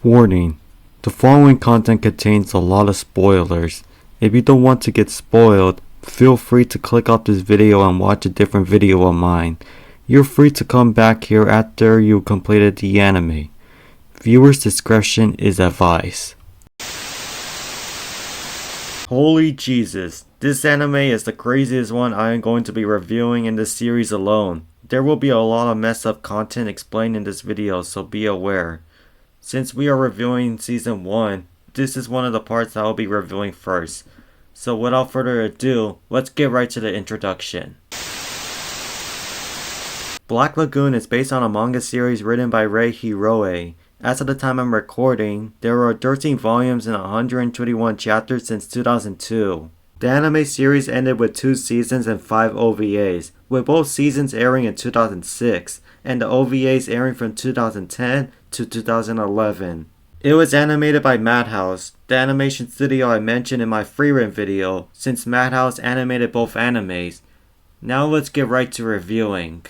Warning: the following content contains a lot of spoilers. If you don't want to get spoiled, feel free to click off this video and watch a different video of mine. You're free to come back here after you completed the anime. Viewers' discretion is advised. Holy Jesus, this anime is the craziest one I am going to be reviewing in this series alone. There will be a lot of messed up content explained in this video, so be aware. Since we are reviewing Season 1, this is one of the parts I will be reviewing first. So without further ado, let's get right to the introduction. Black Lagoon is based on a manga series written by Rei Hiroe. As of the time I'm recording, there are 13 volumes and 121 chapters since 2002. The anime series ended with 2 seasons and 5 OVAs, with both seasons airing in 2006, and the OVAs airing from 2010 to 2011. It was animated by Madhouse, the animation studio I mentioned in my Freerun video, since Madhouse animated both animes. Now let's get right to reviewing.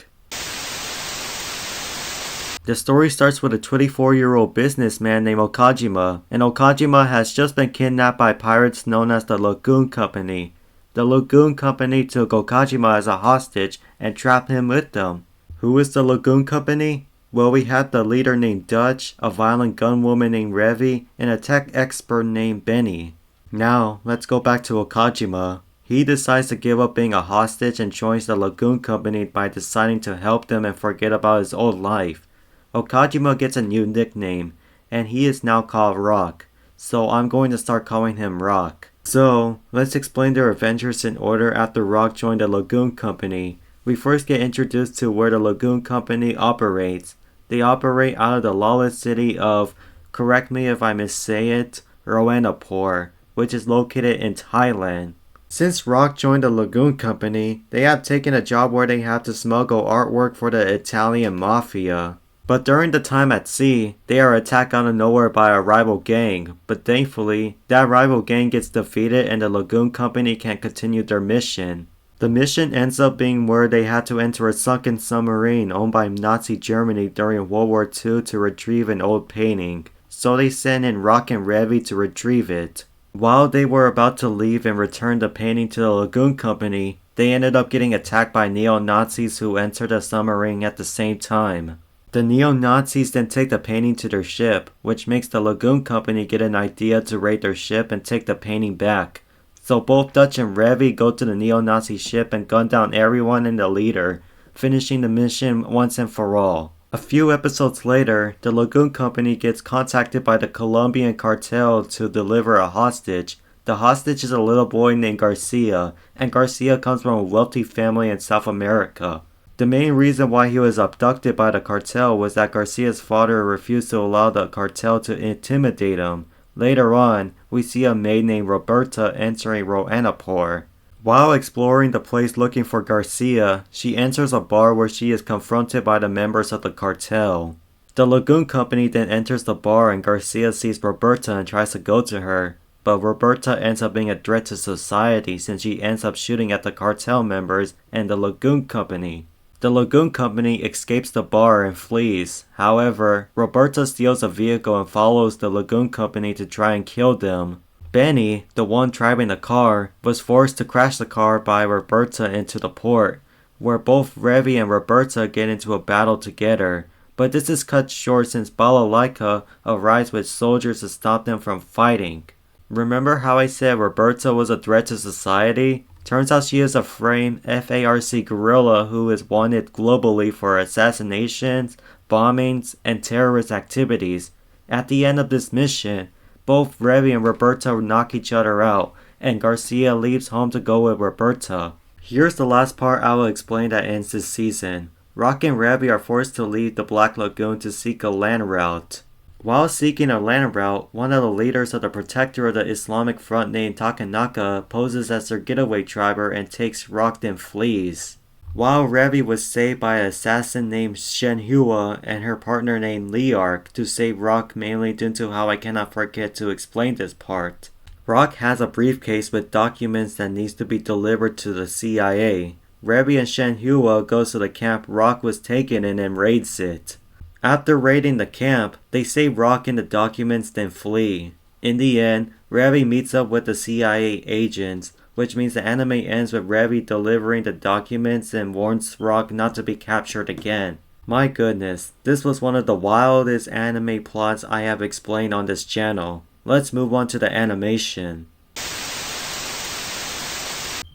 The story starts with a 24-year-old businessman named Okajima, and Okajima has just been kidnapped by pirates known as the Lagoon Company. The Lagoon Company took Okajima as a hostage and trapped him with them. Who is the Lagoon Company? Well, we have the leader named Dutch, a violent gunwoman named Revi, and a tech expert named Benny. Now, let's go back to Okajima. He decides to give up being a hostage and joins the Lagoon Company by deciding to help them and forget about his old life. Okajima gets a new nickname, and he is now called Rock, so I'm going to start calling him Rock. So, let's explain their adventures in order after Rock joined the Lagoon Company. We first get introduced to where the Lagoon Company operates. They operate out of the lawless city of, correct me if I missay it, Roanapur, which is located in Thailand. Since Rock joined the Lagoon Company, they have taken a job where they have to smuggle artwork for the Italian Mafia. But during the time at sea, they are attacked out of nowhere by a rival gang, but thankfully, that rival gang gets defeated and the Lagoon Company can continue their mission. The mission ends up being where they had to enter a sunken submarine owned by Nazi Germany during World War II to retrieve an old painting, so they send in Rock and Revi to retrieve it. While they were about to leave and return the painting to the Lagoon Company, they ended up getting attacked by neo-Nazis who entered the submarine at the same time. The neo-Nazis then take the painting to their ship, which makes the Lagoon Company get an idea to raid their ship and take the painting back. So both Dutch and Revi go to the neo-Nazi ship and gun down everyone and the leader, finishing the mission once and for all. A few episodes later, the Lagoon Company gets contacted by the Colombian cartel to deliver a hostage. The hostage is a little boy named Garcia, and Garcia comes from a wealthy family in South America. The main reason why he was abducted by the cartel was that Garcia's father refused to allow the cartel to intimidate him. Later on, we see a maid named Roberta entering Roanapur. While exploring the place looking for Garcia, she enters a bar where she is confronted by the members of the cartel. The Lagoon Company then enters the bar and Garcia sees Roberta and tries to go to her, but Roberta ends up being a threat to society since she ends up shooting at the cartel members and the Lagoon Company. The Lagoon Company escapes the bar and flees. However, Roberta steals a vehicle and follows the Lagoon Company to try and kill them. Benny, the one driving the car, was forced to crash the car by Roberta into the port, where both Revi and Roberta get into a battle together. But this is cut short since Balalaika arrives with soldiers to stop them from fighting. Remember how I said Roberta was a threat to society? Turns out she is a framed FARC guerrilla who is wanted globally for assassinations, bombings, and terrorist activities. At the end of this mission, both Revi and Roberta knock each other out, and Garcia leaves home to go with Roberta. Here's the last part I will explain that ends this season. Rock and Revi are forced to leave the Black Lagoon to seek a land route. While seeking a land route, one of the leaders of the Protector of the Islamic Front named Takanaka poses as their getaway driver and takes Rock then flees. While Revi was saved by an assassin named Shenhua and her partner named Liark to save Rock mainly due to how I cannot forget to explain this part. Rock has a briefcase with documents that needs to be delivered to the CIA. Revi and Shenhua goes to the camp Rock was taken in and raids it. After raiding the camp, they save Rock in the documents then flee. In the end, Revy meets up with the CIA agents, which means the anime ends with Revy delivering the documents and warns Rock not to be captured again. My goodness, this was one of the wildest anime plots I have explained on this channel. Let's move on to the animation.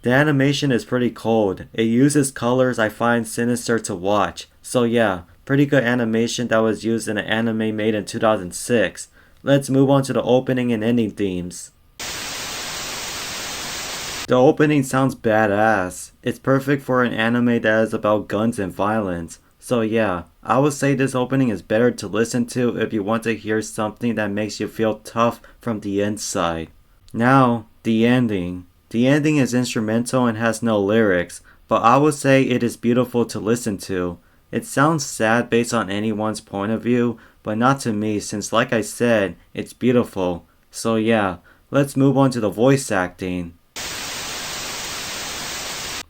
The animation is pretty cold. It uses colors I find sinister to watch. So yeah, pretty good animation that was used in an anime made in 2006. Let's move on to the opening and ending themes. The opening sounds badass. It's perfect for an anime that is about guns and violence. So yeah, I would say this opening is better to listen to if you want to hear something that makes you feel tough from the inside. Now, the ending. The ending is instrumental and has no lyrics, but I would say it is beautiful to listen to. It sounds sad based on anyone's point of view, but not to me since like I said, it's beautiful. So yeah, let's move on to the voice acting.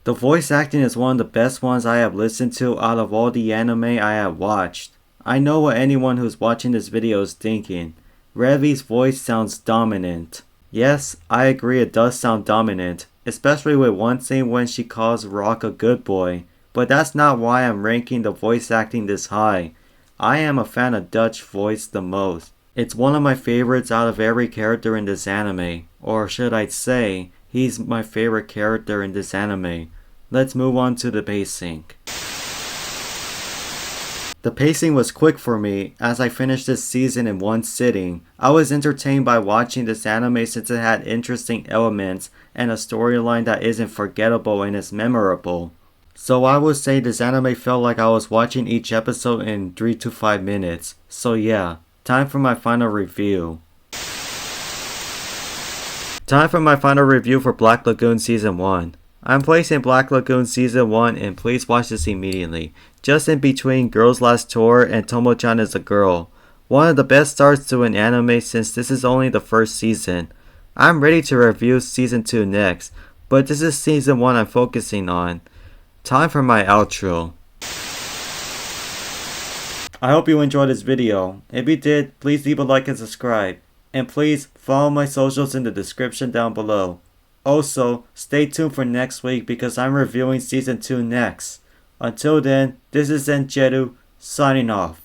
The voice acting is one of the best ones I have listened to out of all the anime I have watched. I know what anyone who's watching this video is thinking. Revy's voice sounds dominant. Yes, I agree it does sound dominant, especially with one scene when she calls Rock a good boy, but that's not why I'm ranking the voice acting this high. I am a fan of Dutch voice the most. It's one of my favorites out of every character in this anime, or should I say, he's my favorite character in this anime. Let's move on to the pacing. The pacing was quick for me as I finished this season in one sitting. I was entertained by watching this anime since it had interesting elements and a storyline that isn't forgettable and is memorable. So I would say this anime felt like I was watching each episode in 3 to 5 minutes. So yeah, time for my final review. Time for my final review for Black Lagoon Season 1. I'm placing Black Lagoon Season 1 and please watch this immediately. Just in between Girls Last Tour and Tomo-chan is a Girl. One of the best starts to an anime since this is only the first season. I'm ready to review Season 2 next, but this is Season 1 I'm focusing on. Time for my outro. I hope you enjoyed this video. If you did, please leave a like and subscribe. And please follow my socials in the description down below. Also, stay tuned for next week because I'm reviewing Season 2 next. Until then, this is Enjeru, signing off.